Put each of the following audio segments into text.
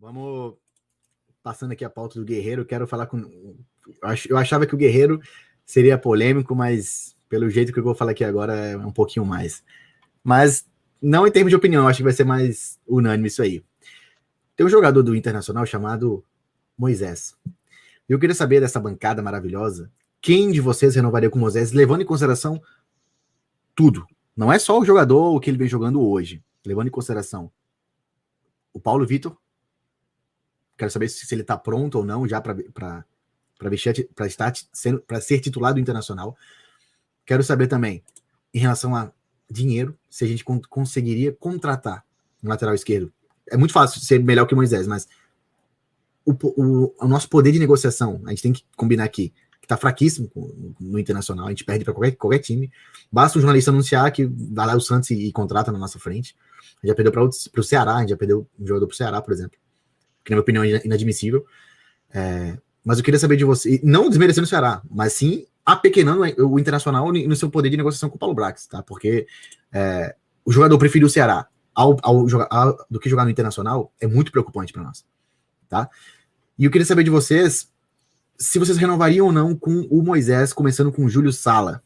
Vamos passando aqui a pauta do Guerreiro. Quero falar com. Eu achava que o Guerreiro seria polêmico, mas pelo jeito que eu vou falar aqui agora é um pouquinho mais. Mas não em termos de opinião, eu acho que vai ser mais unânime isso aí. Tem um jogador do Internacional chamado Moisés. Eu queria saber dessa bancada maravilhosa, quem de vocês renovaria com o Moisés, levando em consideração tudo. Não é só o jogador, o que ele vem jogando hoje, levando em consideração o Paulo Vitor. Quero saber se ele está pronto ou não já para ser titular do Internacional. Quero saber também, em relação a dinheiro, se a gente conseguiria contratar um lateral esquerdo. É muito fácil ser melhor que o Moisés, mas o nosso poder de negociação, a gente tem que combinar aqui, que está fraquíssimo no Internacional, a gente perde para qualquer time. Basta o jornalista anunciar que vai lá o Santos e contrata na nossa frente. A gente já perdeu para o Ceará, a gente já perdeu um jogador para o Ceará, por exemplo, que na minha opinião é inadmissível. Mas eu queria saber de você, não desmerecendo o Ceará, mas sim apequenando o Internacional no seu poder de negociação com o Paulo Brax, tá? Porque o jogador preferiu o Ceará do que jogar no Internacional é muito preocupante para nós, tá? E eu queria saber de vocês se vocês renovariam ou não com o Moisés, começando com o Júlio Sala.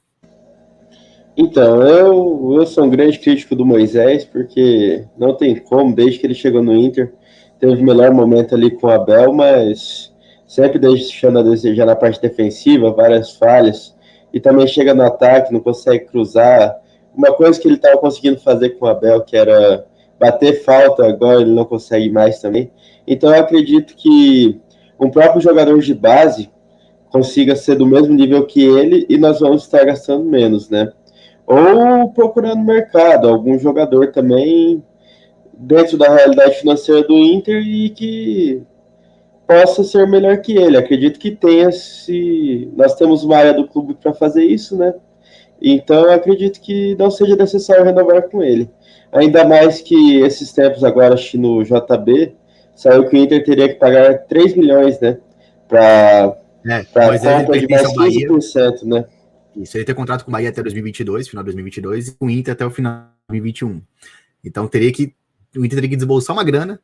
Então, eu sou um grande crítico do Moisés, porque não tem como, desde que ele chegou no Inter, teve o melhor momento ali com o Abel, mas sempre deixando a desejar na parte defensiva, várias falhas, e também chega no ataque, não consegue cruzar. Uma coisa que ele estava conseguindo fazer com o Abel, que era bater falta, agora ele não consegue mais também. Então eu acredito que um próprio jogador de base consiga ser do mesmo nível que ele, e nós vamos estar gastando menos, né? Ou procurando mercado, algum jogador também dentro da realidade financeira do Inter e que possa ser melhor que ele. Acredito que tenha, se nós temos uma área do clube para fazer isso, né? Então eu acredito que não seja necessário renovar com ele. Ainda mais que esses tempos agora, acho que no JB, saiu que o Inter teria que pagar 3 milhões, né? Para compra de mais 15%, né? Isso, ele tem contrato com o Bahia até 2022, final de 2022, e com o Inter até o final de 2021. Então o Inter teria que desembolsar uma grana,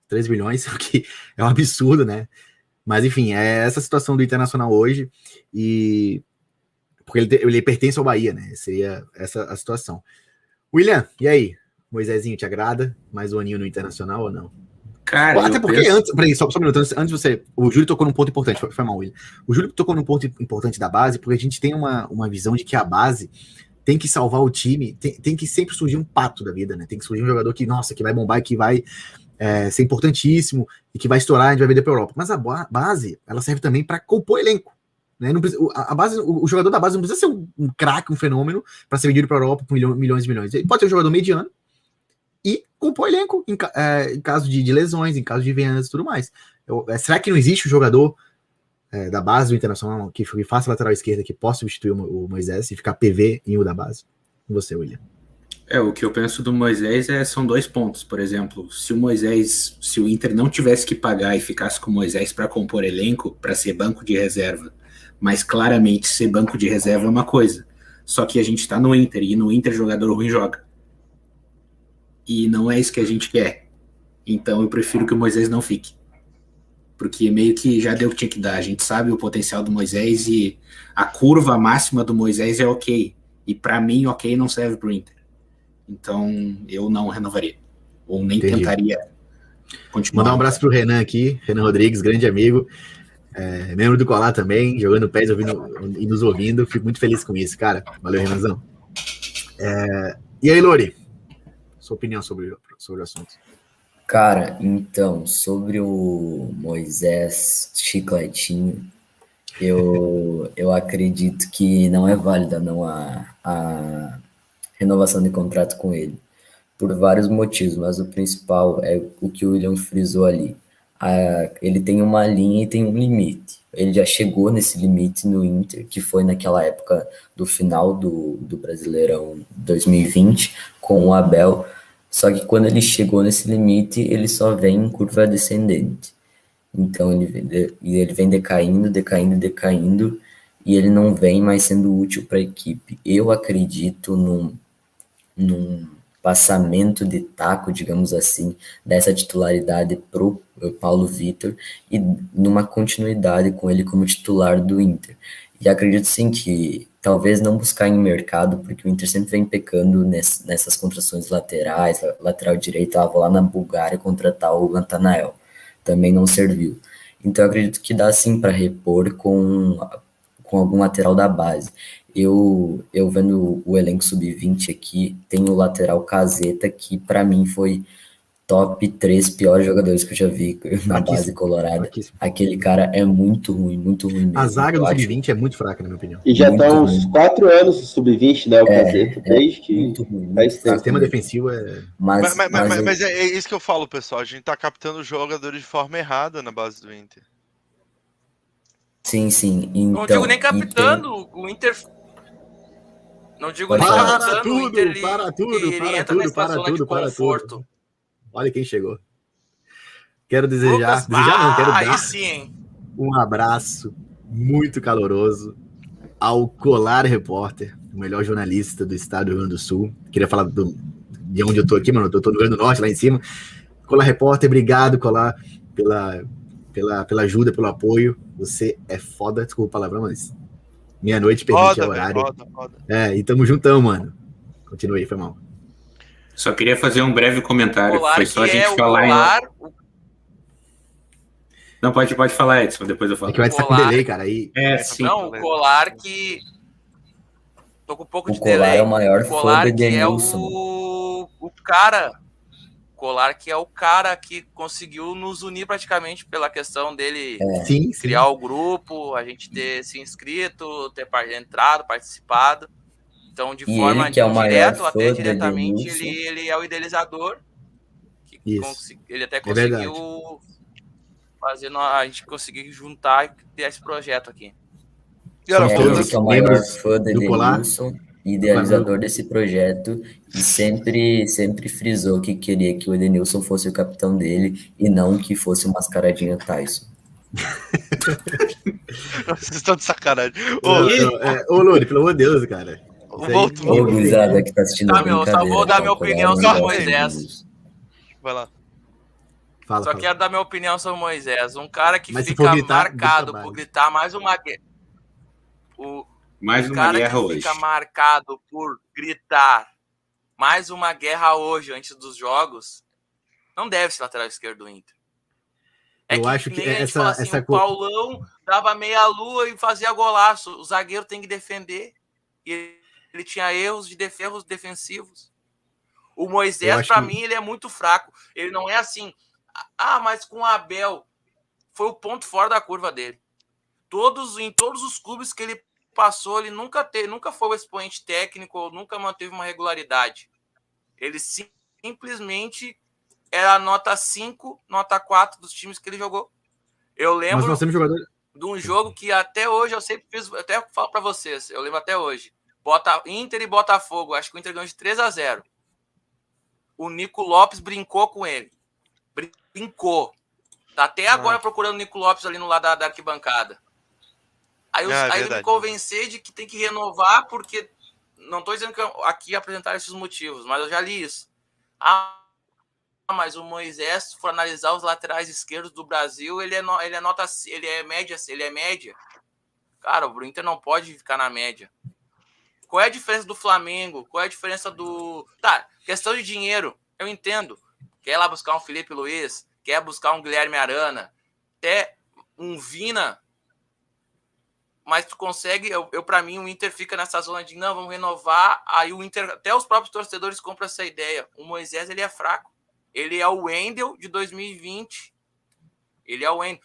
3 milhões, o que é um absurdo, né? Mas enfim, é essa situação do Internacional hoje, porque ele pertence ao Bahia, né? Seria essa a situação. William, e aí? Moisésinho, te agrada? Mais um aninho no Internacional ou não? Cara, até porque antes, peraí, só um minuto, antes de você, o Júlio tocou num ponto importante, foi mal, William. O Júlio tocou num ponto importante da base, porque a gente tem uma visão de que a base tem que salvar o time, tem que sempre surgir um pato da vida, né? Tem que surgir um jogador que, nossa, que vai bombar e que vai ser importantíssimo e que vai estourar, a gente vai vender pra Europa. Mas a base, ela serve também para compor elenco, né? Não precisa, o jogador da base não precisa ser um craque, um fenômeno para ser vendido pra Europa por milhões e milhões. Ele pode ser um jogador mediano e compor elenco em caso de lesões, em caso de vendas e tudo mais. Será que não existe um jogador da base do Internacional que faça lateral esquerda que possa substituir o Moisés e ficar PV em o da base? Com você, William. O que eu penso do Moisés são 2 pontos. Por exemplo, se o Inter não tivesse que pagar e ficasse com o Moisés para compor elenco, para ser banco de reserva, mas claramente ser banco de reserva é uma coisa. Só que a gente está no Inter, e no Inter jogador ruim joga. E não é isso que a gente quer. Então eu prefiro que o Moisés não fique. Porque meio que já deu o que tinha que dar. A gente sabe o potencial do Moisés e a curva máxima do Moisés é ok. E para mim, ok não serve pro Inter. Então eu não renovaria. Ou nem tentaria continuar. Mandar um abraço pro Renan aqui. Renan Rodrigues, grande amigo. Membro do Colar também, jogando pés e nos ouvindo. Fico muito feliz com isso, cara. Valeu, Renanzão. E aí, Lori? Sua opinião sobre o assunto. Cara, então, sobre o Moisés Chicletinho, eu acredito que não é válida não a renovação de contrato com ele, por vários motivos, mas o principal é o que o William frisou ali. Ele tem uma linha e tem um limite. Ele já chegou nesse limite no Inter, que foi naquela época do final do Brasileirão 2020, com o Abel. Só que quando ele chegou nesse limite, ele só vem em curva descendente. Então ele vem decaindo, e ele não vem mais sendo útil para a equipe. Eu acredito num passamento de taco, digamos assim, dessa titularidade pro Paulo Vitor, e numa continuidade com ele como titular do Inter. E acredito sim que talvez não buscar em mercado, porque o Inter sempre vem pecando nessas contratações laterais, lateral direito, vou lá na Bulgária contratar o Nathanael, também não serviu. Então eu acredito que dá sim para repor com algum lateral da base. Eu vendo o elenco sub-20 aqui, tem o lateral Caseta, que para mim foi top 3 piores jogadores que eu já vi na base colorada. Fraquíssimo. Aquele cara é muito ruim mesmo. A zaga do Eu acho sub-20 é muito fraca, na minha opinião. E já muito tá uns ruim. 4 anos no sub-20, né? O Caseta, desde que muito ruim, muito faz O tempo. sistema defensivo é. Mas é isso que eu falo, pessoal. A gente tá captando jogadores de forma errada na base do Inter. Sim. Então, Não digo nem captando, o Inter. Não digo nem Para captando, o Inter ele entra nessa zona de tudo. conforto. Olha quem chegou. Quero desejar. Lucas, Quero aí dar sim. um abraço muito caloroso ao Colar Repórter, o melhor jornalista do estado do Rio Grande do Sul. Queria falar de onde eu tô aqui, mano. Eu tô no Rio Grande do Norte, lá em cima. Colar Repórter, obrigado, Colar, pela ajuda, pelo apoio. Você é foda, desculpa o palavrão, mas meia-noite permite o horário. Foda. E tamo juntão, mano. Continue aí, foi mal. Só queria fazer um breve comentário. Foi só a gente falar Não, pode falar, Edson, depois eu falo. É que vai estar com delay, cara. Aí... Sim. Não, o Colar que... Tô com um pouco de Colar delay. é o maior Colar fã do que é Edenilson. o cara... Colar que é o cara que conseguiu nos unir praticamente pela questão dele criar o grupo, a gente ter se inscrito, ter entrado, participado. Então, de forma direta ou até diretamente, ele é o idealizador. Ele até conseguiu fazer a gente conseguir juntar e ter esse projeto aqui. Ele que é o maior fã do Edenilson, idealizador desse projeto, e sempre frisou que queria que o Edenilson fosse o capitão dele e não que fosse o mascaradinho Tyson. Vocês estão de sacanagem. Ô, Lori, pelo amor de Deus, cara. Ô, gurizada que tá assistindo a brincadeira. Só vou dar minha opinião sobre o Moisés. Vai lá. Só quero dar minha opinião sobre o Moisés. Um cara que fica marcado por gritar mais uma guerra. Mais uma guerra hoje. Fica marcado por gritar mais uma guerra hoje antes dos jogos, não deve ser lateral esquerdo do Inter. Eu acho que essa o Paulão dava meia lua e fazia golaço. O zagueiro tem que defender. E ele tinha erros defensivos. O Moisés, para mim, ele é muito fraco. Ele não é assim. Mas com o Abel foi o ponto fora da curva dele. Em todos os clubes que ele passou, ele nunca foi o expoente técnico, ou nunca manteve uma regularidade. Ele simplesmente era nota 5, nota 4 dos times que ele jogou. Eu lembro Mas nós temos jogador... de um jogo que até hoje eu sempre fiz, até falo para vocês, eu lembro até hoje. Inter e Botafogo, acho que o Inter ganhou de 3-0. O Nico Lopes brincou com ele. Brincou. Tá até agora procurando o Nico Lopes ali no lado da arquibancada. Aí ele me convencer de que tem que renovar, porque não estou dizendo que aqui apresentar esses motivos, mas eu já li isso. Mas o Moisés, se for analisar os laterais esquerdos do Brasil, ele é média. Cara, o Inter não pode ficar na média. Qual é a diferença do Flamengo? Qual é a diferença do... Tá, questão de dinheiro, eu entendo. Quer lá buscar um Felipe Luiz, quer buscar um Guilherme Arana, até um Vina... Mas tu consegue, para mim, o Inter fica nessa zona de não, vamos renovar. Aí o Inter, até os próprios torcedores compram essa ideia. O Moisés, ele é fraco. Ele é o Wendel de 2020. Ele é o Wendel.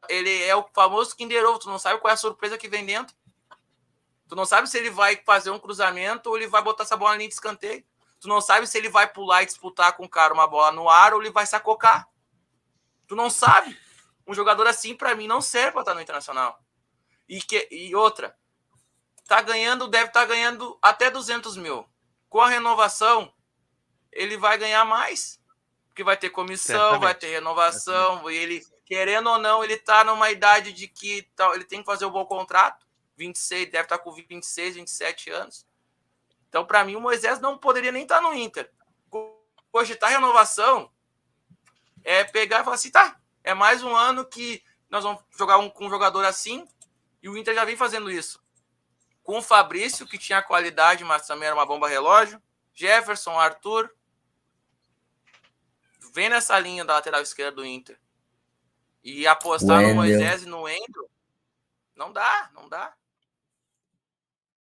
Ele é o famoso Kinder Ovo. Tu não sabe qual é a surpresa que vem dentro. Tu não sabe se ele vai fazer um cruzamento ou ele vai botar essa bola na linha de escanteio. Tu não sabe se ele vai pular e disputar com o cara uma bola no ar ou ele vai sacocar. Tu não sabe. Um jogador assim, para mim, não serve para estar no Internacional. E outra, deve estar ganhando até 200 mil. Com a renovação, ele vai ganhar mais. Porque vai ter comissão, vai ter renovação. E ele, querendo ou não, ele está numa idade de que ele tem que fazer um bom contrato. 26, deve estar com 26, 27 anos. Então, para mim, o Moisés não poderia nem estar no Inter. Cogitar renovação é pegar e falar assim, tá, é mais um ano que nós vamos jogar com um jogador assim, e o Inter já vem fazendo isso. Com o Fabrício, que tinha qualidade, mas também era uma bomba relógio, Jefferson, Arthur, vem nessa linha da lateral esquerda do Inter. E apostar no Moisés e no Wendel, não dá.